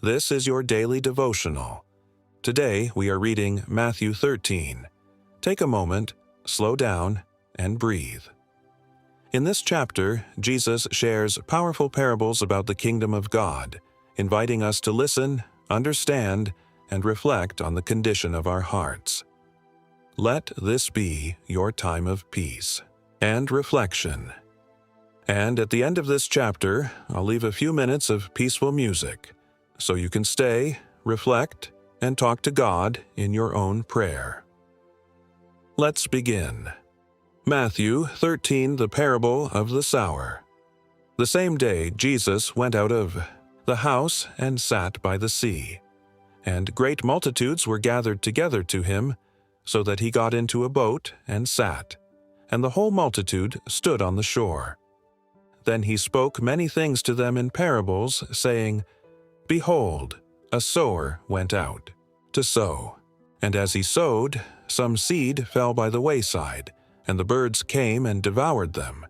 This is your daily devotional. Today we are reading Matthew 13. Take a moment, slow down, and breathe. In this chapter, Jesus shares powerful parables about the kingdom of God, inviting us to listen, understand, and reflect on the condition of our hearts. Let this be your time of peace and reflection. And at the end of this chapter, I'll leave a few minutes of peaceful music, so you can stay, reflect, and talk to God in your own prayer. Let's begin. Matthew 13, the Parable of the Sower. The same day Jesus went out of the house and sat by the sea. And great multitudes were gathered together to him, so that he got into a boat and sat, and the whole multitude stood on the shore. Then he spoke many things to them in parables, saying, Behold, a sower went out to sow. And as he sowed, some seed fell by the wayside, and the birds came and devoured them.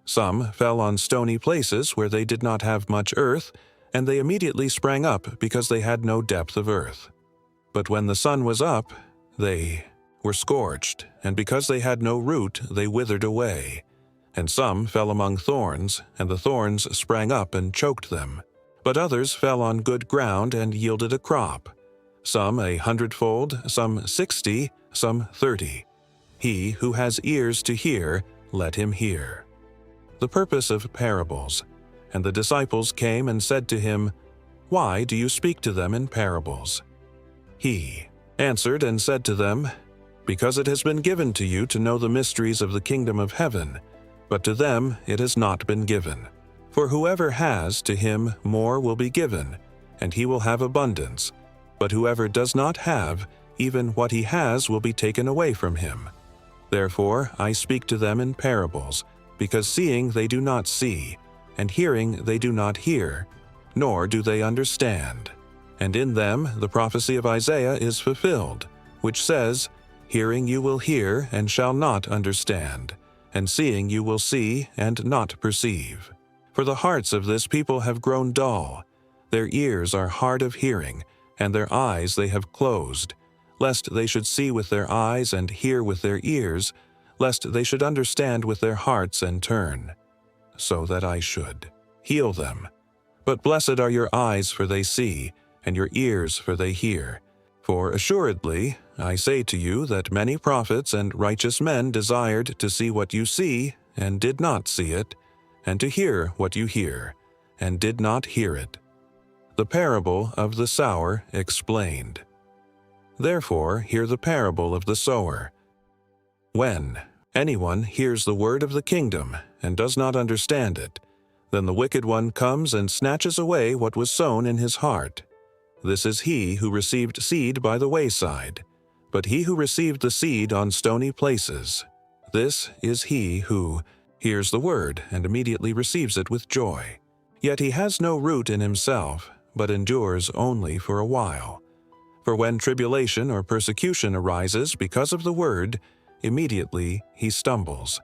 Some fell on stony places where they did not have much earth, and they immediately sprang up because they had no depth of earth. But when the sun was up, they were scorched, and because they had no root, they withered away. And some fell among thorns, and the thorns sprang up and choked them. But others fell on good ground and yielded a crop, some 100-fold, some 60, some 30. He who has ears to hear, let him hear. The purpose of parables. And the disciples came and said to him, Why do you speak to them in parables? He answered and said to them, Because it has been given to you to know the mysteries of the kingdom of heaven, but to them it has not been given. For whoever has, to him more will be given, and he will have abundance. But whoever does not have, even what he has will be taken away from him. Therefore I speak to them in parables, because seeing they do not see, and hearing they do not hear, nor do they understand. And in them the prophecy of Isaiah is fulfilled, which says, Hearing you will hear and shall not understand, and seeing you will see and not perceive. For the hearts of this people have grown dull, their ears are hard of hearing, and their eyes they have closed, lest they should see with their eyes and hear with their ears, lest they should understand with their hearts and turn, so that I should heal them. But blessed are your eyes, for they see, and your ears, for they hear. For assuredly, I say to you that many prophets and righteous men desired to see what you see, and did not see it, and to hear what you hear, and did not hear it. The parable of the sower explained. Therefore hear the parable of the sower. When anyone hears the word of the kingdom and does not understand it, then the wicked one comes and snatches away what was sown in his heart. This is he who received seed by the wayside. But he who received the seed on stony places, this is he who hears the word and immediately receives it with joy. Yet he has no root in himself, but endures only for a while. For when tribulation or persecution arises because of the word, immediately he stumbles.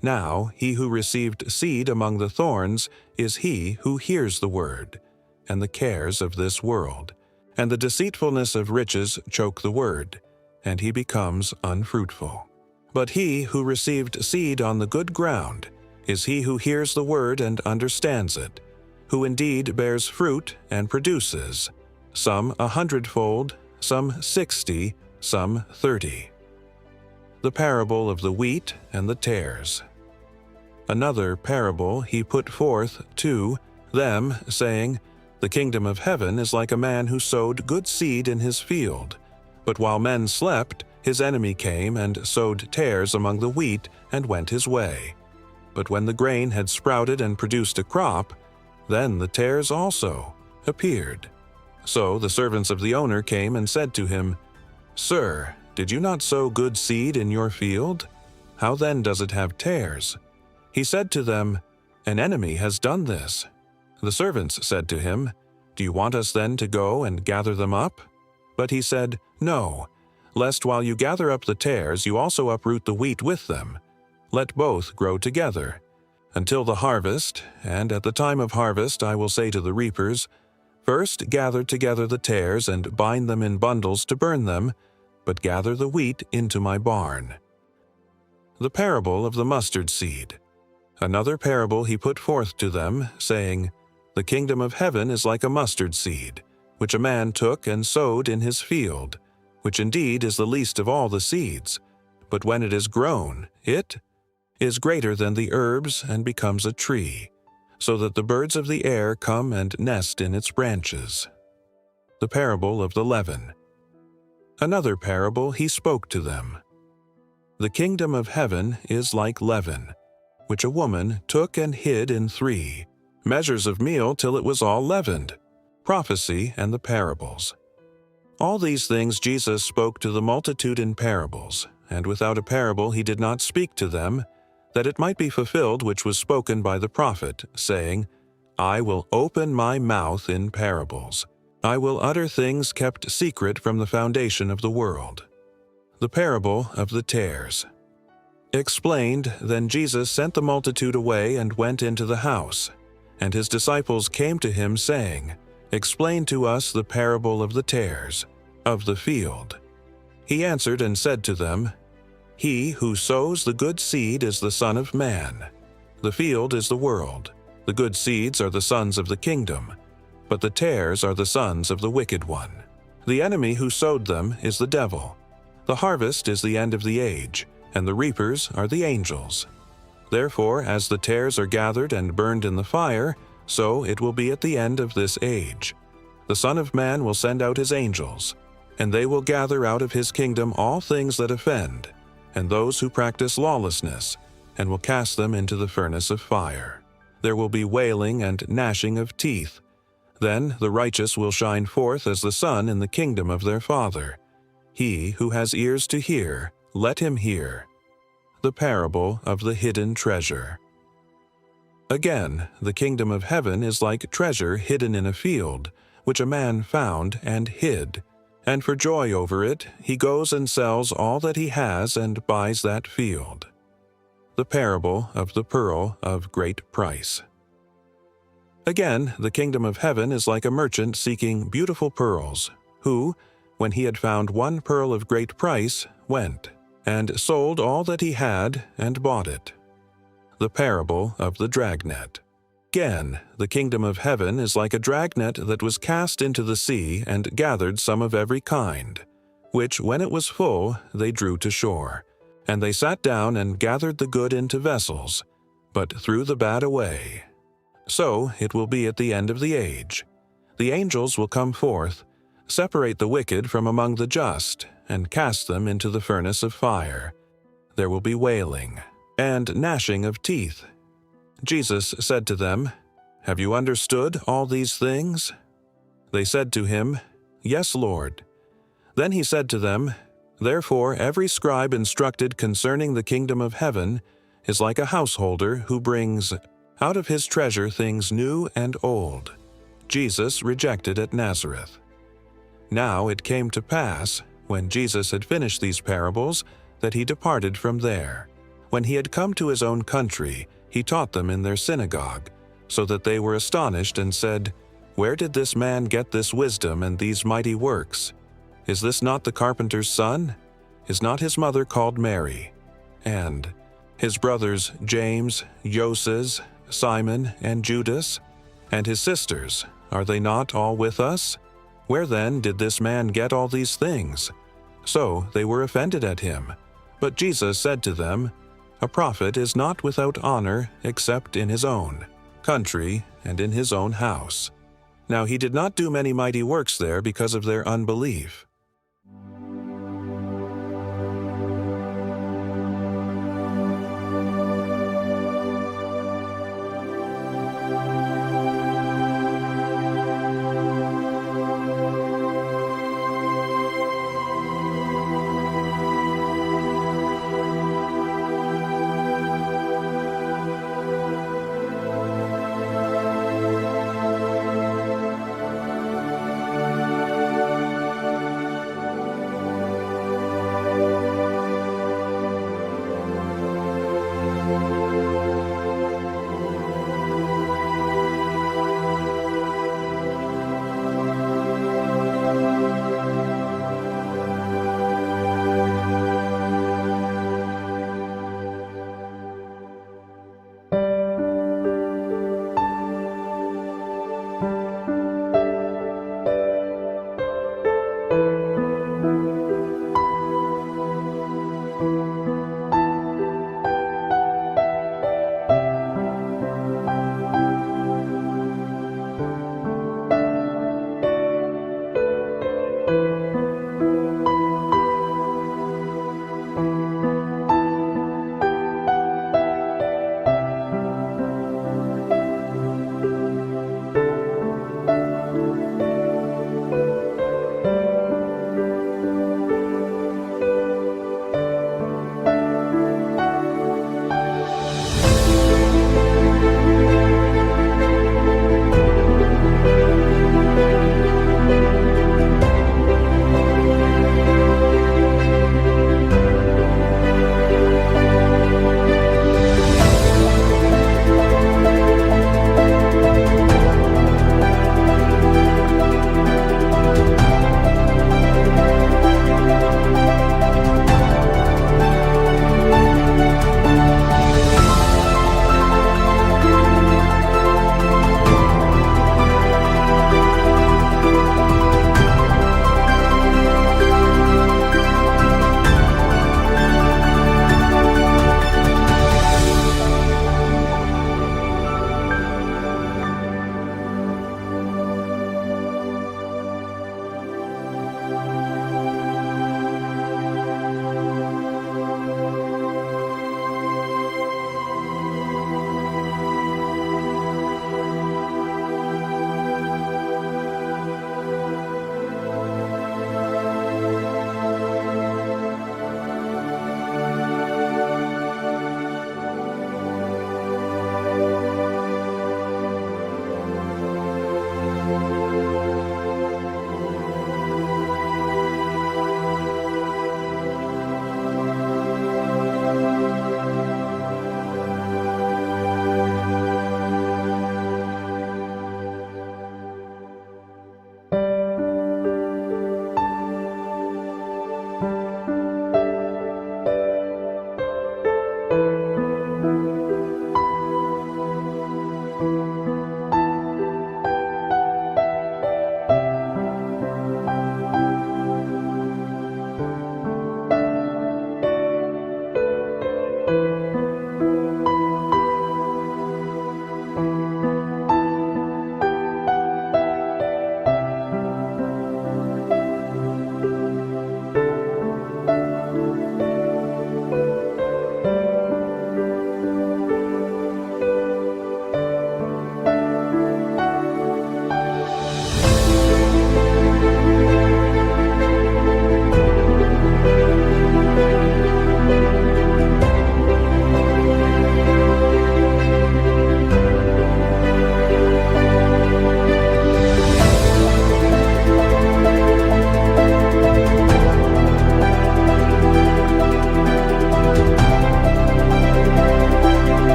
Now he who received seed among the thorns is he who hears the word, and the cares of this world, and the deceitfulness of riches choke the word, and he becomes unfruitful. But he who received seed on the good ground is he who hears the word and understands it, who indeed bears fruit and produces, some 100-fold, some 60, some 30. The parable of the wheat and the tares. Another parable he put forth to them, saying, The kingdom of heaven is like a man who sowed good seed in his field. But while men slept, his enemy came and sowed tares among the wheat and went his way. But when the grain had sprouted and produced a crop, then the tares also appeared. So the servants of the owner came and said to him, Sir, did you not sow good seed in your field? How then does it have tares? He said to them, An enemy has done this. The servants said to him, Do you want us then to go and gather them up? But he said, No, lest while you gather up the tares you also uproot the wheat with them. Let both grow together, until the harvest, and at the time of harvest I will say to the reapers, First gather together the tares and bind them in bundles to burn them, but gather the wheat into my barn." The parable of the mustard seed. Another parable he put forth to them, saying, "The kingdom of heaven is like a mustard seed, which a man took and sowed in his field, which indeed is the least of all the seeds. But when it is grown, it is greater than the herbs and becomes a tree, so that the birds of the air come and nest in its branches." The parable of the leaven. Another parable he spoke to them. "The kingdom of heaven is like leaven, which a woman took and hid in 3 measures of meal till it was all leavened." Prophecy and the parables. All these things Jesus spoke to the multitude in parables, and without a parable he did not speak to them, that it might be fulfilled which was spoken by the prophet, saying, "I will open my mouth in parables. I will utter things kept secret from the foundation of the world." The parable of the tares. Explained, then Jesus sent the multitude away and went into the house. And his disciples came to him, saying, "Explain to us the parable of the tares, of the field." He answered and said to them, "He who sows the good seed is the Son of Man. The field is the world. The good seeds are the sons of the kingdom, but the tares are the sons of the wicked one. The enemy who sowed them is the devil. The harvest is the end of the age, and the reapers are the angels. Therefore, as the tares are gathered and burned in the fire, so it will be at the end of this age. The Son of Man will send out his angels, and they will gather out of his kingdom all things that offend, and those who practice lawlessness, and will cast them into the furnace of fire. There will be wailing and gnashing of teeth. Then the righteous will shine forth as the sun in the kingdom of their Father. He who has ears to hear, let him hear." The parable of the hidden treasure. Again, the kingdom of heaven is like treasure hidden in a field, which a man found and hid. And for joy over it, he goes and sells all that he has and buys that field. The parable of the pearl of great price. Again, the kingdom of heaven is like a merchant seeking beautiful pearls, who, when he had found one pearl of great price, went and sold all that he had and bought it. The parable of the dragnet. Again, the kingdom of heaven is like a dragnet that was cast into the sea and gathered some of every kind, which, when it was full, they drew to shore. And they sat down and gathered the good into vessels, but threw the bad away. So it will be at the end of the age. The angels will come forth, separate the wicked from among the just, and cast them into the furnace of fire. There will be wailing and gnashing of teeth. Jesus said to them, "Have you understood all these things?" They said to him, "Yes, Lord." Then he said to them, "Therefore every scribe instructed concerning the kingdom of heaven is like a householder who brings out of his treasure things new and old." Jesus rejected at Nazareth. Now it came to pass, when Jesus had finished these parables, that he departed from there. When he had come to his own country, he taught them in their synagogue, so that they were astonished and said, "Where did this man get this wisdom and these mighty works? Is this not the carpenter's son? Is not his mother called Mary? And his brothers James, Joses, Simon, and Judas? And his sisters, are they not all with us? Where then did this man get all these things?" So they were offended at him. But Jesus said to them, "A prophet is not without honor except in his own country and in his own house." Now he did not do many mighty works there because of their unbelief.